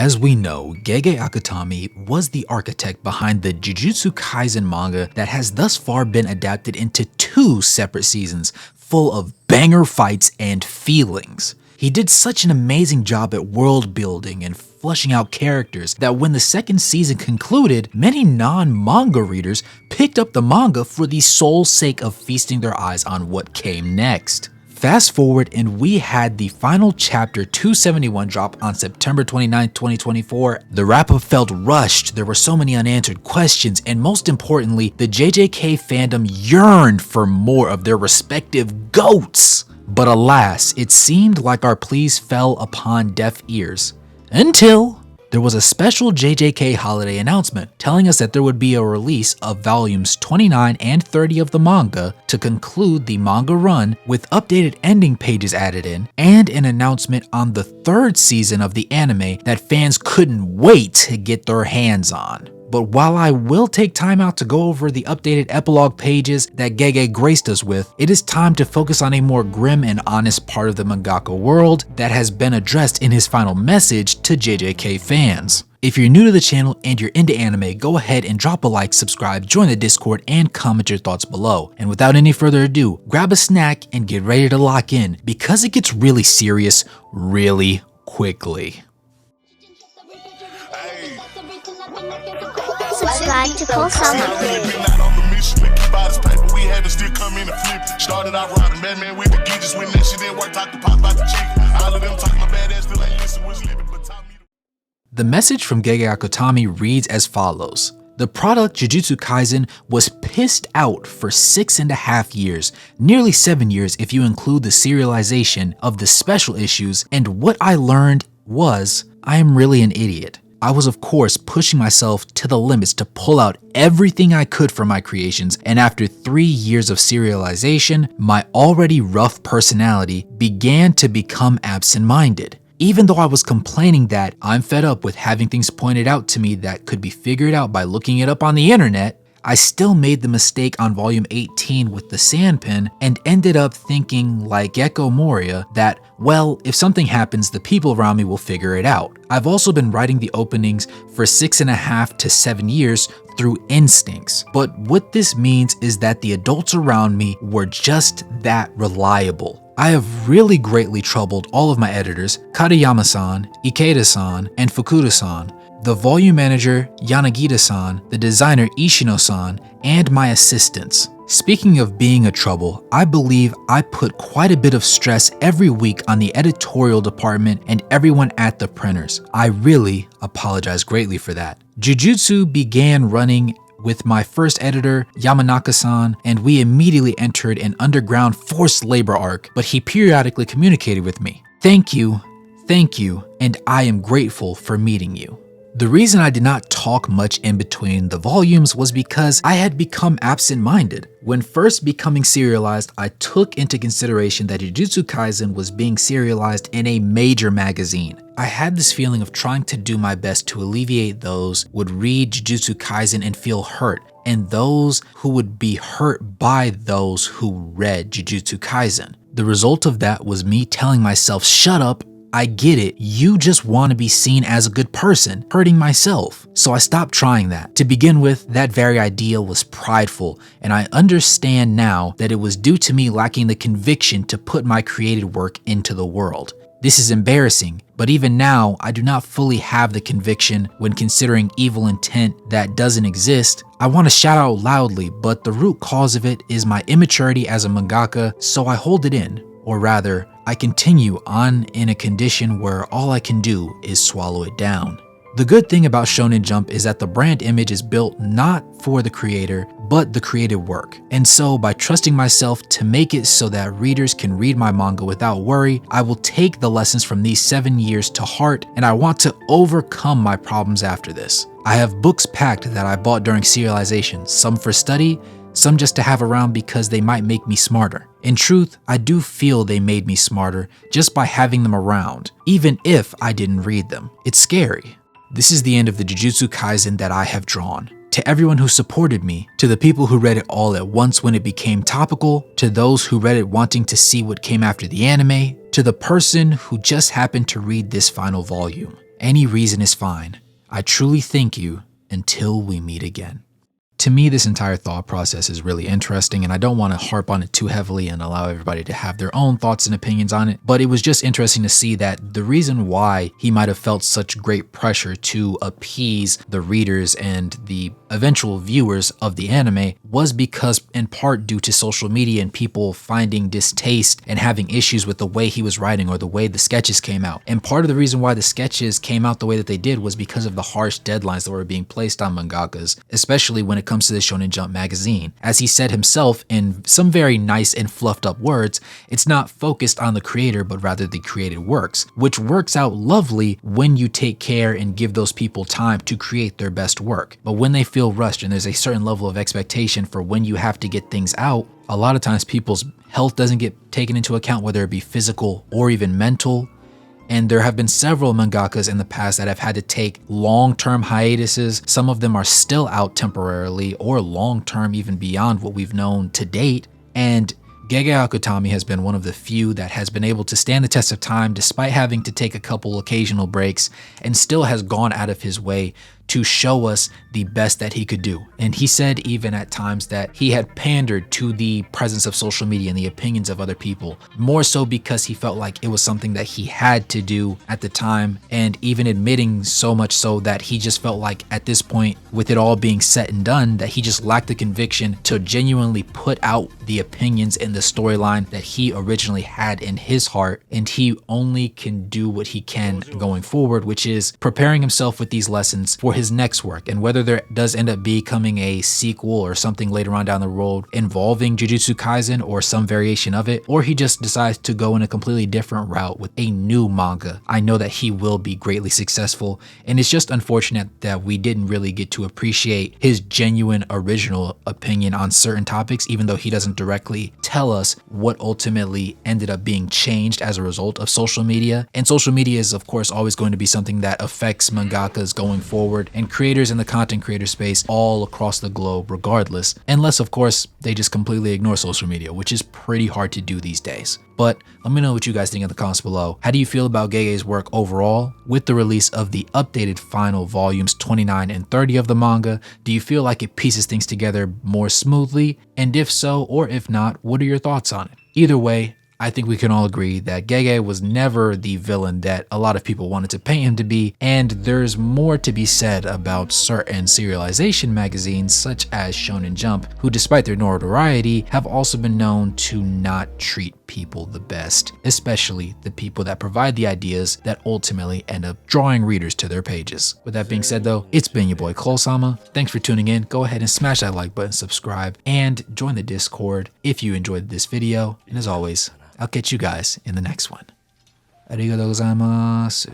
As we know, Gege Akutami was the architect behind the Jujutsu Kaisen manga that has thus far been adapted into 2 separate seasons, full of banger fights and feelings. He did such an amazing job at world building and fleshing out characters that when the second season concluded, many non-manga readers picked up the manga for the sole sake of feasting their eyes on what came next. Fast forward and we had the final chapter 271 drop on September 29, 2024. The wrap-up felt rushed, there were so many unanswered questions, and most importantly, the JJK fandom yearned for more of their respective GOATs. But alas, it seemed like our pleas fell upon deaf ears. Until there was a special JJK holiday announcement telling us that there would be a release of volumes 29 and 30 of the manga to conclude the manga run with updated ending pages added in, and an announcement on the 3rd season of the anime that fans couldn't wait to get their hands on. But while I will take time out to go over the updated epilogue pages that Gege graced us with, it is time to focus on a more grim and honest part of the mangaka world that has been addressed in his final message to JJK fans. If you're new to the channel and you're into anime, go ahead and drop a like, subscribe, join the Discord, and comment your thoughts below. And without any further ado, grab a snack and get ready to lock in, because it gets really serious really quickly. Subscribe to Cole Summer. We had to still come in and flip. Started out riding Batman with the Geges when that shit didn't work out the pop about the chick. All of them talk my bad ass, still ain't listen was living, but taught me. The message from Gege Akutami reads as follows. The product Jujutsu Kaisen was pissed out for 6.5 years, nearly 7 years if you include the serialization of the special issues, and what I learned was, I am really an idiot. I was of course pushing myself to the limits to pull out everything I could from my creations, and after 3 years of serialization, my already rough personality began to become absent-minded. Even though I was complaining that I'm fed up with having things pointed out to me that could be figured out by looking it up on the internet, I still made the mistake on volume 18 with the sandpin and ended up thinking, like Gecko Moria, that, well, if something happens, the people around me will figure it out. I've also been writing the openings for 6.5 to 7 years through instincts, but what this means is that the adults around me were just that reliable. I have really greatly troubled all of my editors, Katayama-san, Ikeda-san, and Fukuda-san, the volume manager Yanagita-san, the designer Ishino-san, and my assistants. Speaking of being a trouble, I believe I put quite a bit of stress every week on the editorial department and everyone at the printers. I really apologize greatly for that. Jujutsu began running with my first editor, Yamanaka-san, and we immediately entered an underground forced labor arc, but he periodically communicated with me. Thank you, and I am grateful for meeting you. The reason I did not talk much in between the volumes was because I had become absent-minded. When first becoming serialized, I took into consideration that Jujutsu Kaisen was being serialized in a major magazine. I had this feeling of trying to do my best to alleviate those who would read Jujutsu Kaisen and feel hurt, and those who would be hurt by those who read Jujutsu Kaisen. The result of that was me telling myself, shut up, I get it, you just want to be seen as a good person, hurting myself. So I stopped trying that. To begin with, that very idea was prideful, and I understand now that it was due to me lacking the conviction to put my created work into the world. This is embarrassing, but even now, I do not fully have the conviction when considering evil intent that doesn't exist. I want to shout out loudly, but the root cause of it is my immaturity as a mangaka, so I hold it in. Or rather, I continue on in a condition where all I can do is swallow it down. The good thing about Shonen Jump is that the brand image is built not for the creator, but the created work. And so by trusting myself to make it so that readers can read my manga without worry, I will take the lessons from these 7 years to heart, and I want to overcome my problems after this. I have books packed that I bought during serialization, some for study, some just to have around because they might make me smarter. In truth, I do feel they made me smarter just by having them around, even if I didn't read them. It's scary. This is the end of the Jujutsu Kaisen that I have drawn. To everyone who supported me, to the people who read it all at once when it became topical, to those who read it wanting to see what came after the anime, to the person who just happened to read this final volume. Any reason is fine. I truly thank you until we meet again. To me, this entire thought process is really interesting, and I don't want to harp on it too heavily and allow everybody to have their own thoughts and opinions on it, but it was just interesting to see that the reason why he might have felt such great pressure to appease the readers and the eventual viewers of the anime was because in part due to social media and people finding distaste and having issues with the way he was writing or the way the sketches came out. And part of the reason why the sketches came out the way that they did was because of the harsh deadlines that were being placed on mangakas, especially when it comes to the Shonen Jump magazine. As he said himself in some very nice and fluffed up words, it's not focused on the creator but rather the created works, which works out lovely when you take care and give those people time to create their best work. But when they feel rushed and there's a certain level of expectation for when you have to get things out, a lot of times people's health doesn't get taken into account, whether it be physical or even mental. And there have been several mangakas in the past that have had to take long-term hiatuses. Some of them are still out temporarily or long-term, even beyond what we've known to date. And Gege Akutami has been one of the few that has been able to stand the test of time despite having to take a couple occasional breaks, and still has gone out of his way to show us the best that he could do. And he said even at times that he had pandered to the presence of social media and the opinions of other people, more so because he felt like it was something that he had to do at the time, and even admitting so much so that he just felt like at this point, with it all being said and done, that he just lacked the conviction to genuinely put out the opinions and the storyline that he originally had in his heart, and he only can do what he can going forward, which is preparing himself with these lessons for his next work. And whether there does end up becoming a sequel or something later on down the road involving Jujutsu Kaisen or some variation of it, or he just decides to go in a completely different route with a new manga, I know that he will be greatly successful. And it's just unfortunate that we didn't really get to appreciate his genuine original opinion on certain topics, even though he doesn't directly tell us what ultimately ended up being changed as a result of social media. And social media is of course always going to be something that affects mangakas going forward and creators in the content creator space all across the globe regardless, unless of course they just completely ignore social media, which is pretty hard to do these days. But let me know what you guys think in the comments below. How do you feel about Gege's work overall? With the release of the updated final volumes 29 and 30 of the manga, do you feel like it pieces things together more smoothly? And if so, or if not, what are your thoughts on it? Either way, I think we can all agree that Gege was never the villain that a lot of people wanted to paint him to be, and there's more to be said about certain serialization magazines such as Shonen Jump, who despite their notoriety have also been known to not treat people the best, especially the people that provide the ideas that ultimately end up drawing readers to their pages. With that being said though, it's been your boy Cole-sama. Thanks for tuning in. Go ahead and smash that like button, subscribe, and join the Discord if you enjoyed this video. And as always, I'll catch you guys in the next one. Arigatou gozaimasu.